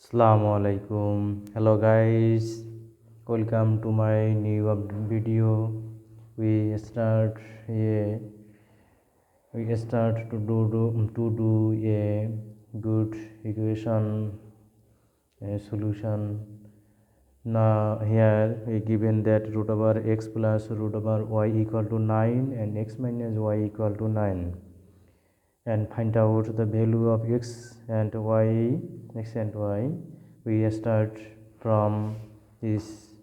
Assalamu alaikum. Hello guys, welcome to my new video. We start a we start to do a good equation solution. Now here we given that root over x plus root over y equal to 9 and x minus y equal to 9, and find out the value of x and y. We start from this.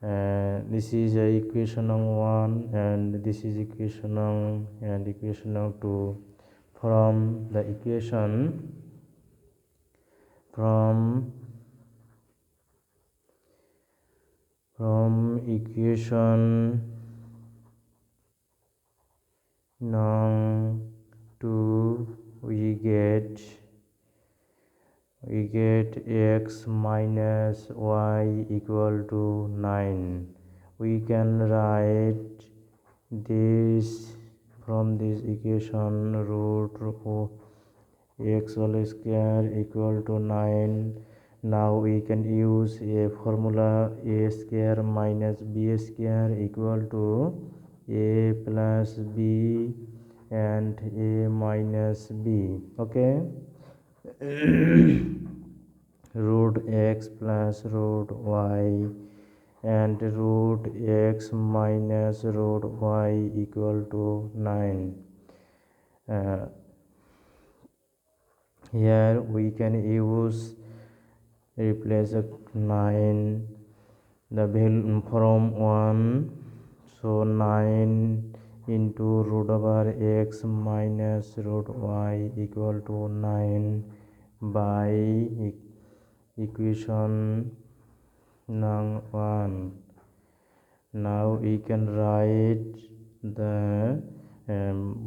This is equation number 1 and this is equation number 2. From the equation from equation number 2 we get x minus y equal to 9. We can write this from this equation root of x whole square equal to 9. Now we can use a formula a square minus b square equal to a plus b and a minus b. Okay. Root x plus root y and root x minus root y equal to 9. Here we can use replace 9 the value from 1, so 9 into root over x minus root y equal to 9 by equation number 1. Now we can write the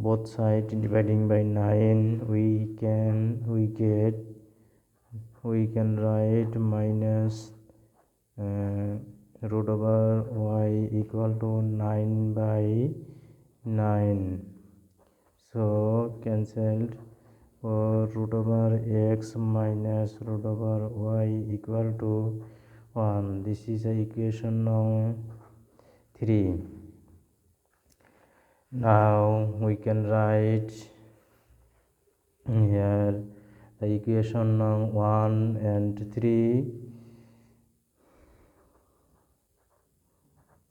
both sides dividing by 9. We can write minus root over y equal to 9 by 9. So cancelled. Root over x minus root over y equal to 1. This is equation number 3. Now we can write here the equation number 1 and 3.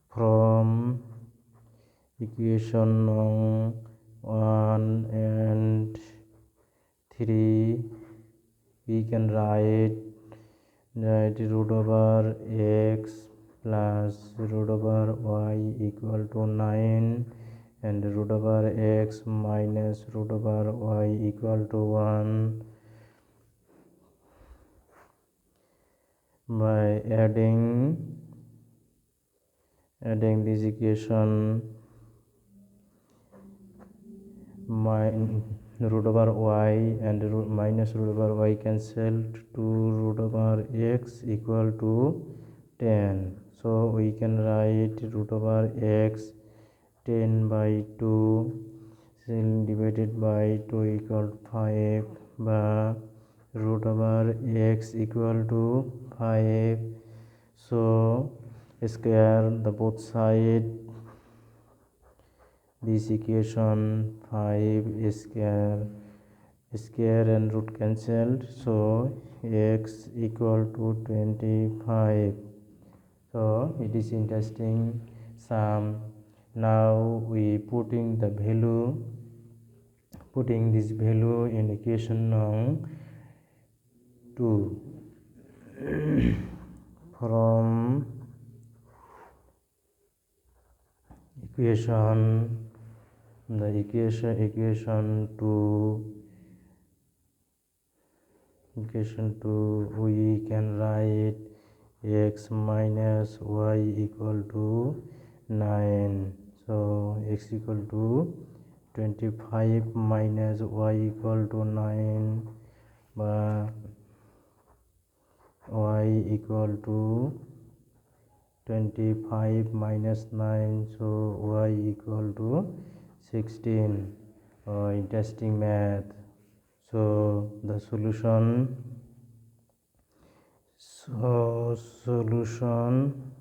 From equation number 1 and 3 we can write root over x plus root over y equal to 9 and root over x minus root over y equal to 1 by adding this equation. Root over y and minus root over y cancelled to root over x equal to 10. So we can write root over x 10 by 2 divided by 2 equal to 5 by root over x equal to 5. So square the both side this equation 5 square and root cancelled, so x equal to 25. So it is interesting sum. Now we putting this value in equation number 2. From equation 2 we can write x minus y equal to 9. So x equal to 25 minus y equal to 9 by y equal to 25 minus 9, so y equal to 16. Interesting math. So the solution So solution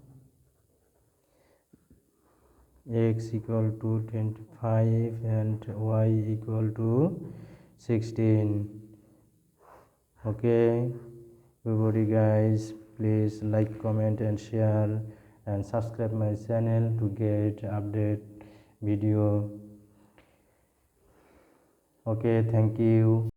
x equal to 25 and y equal to 16. Okay, everybody guys, please like, comment and share and subscribe my channel to get update video. Okay, thank you.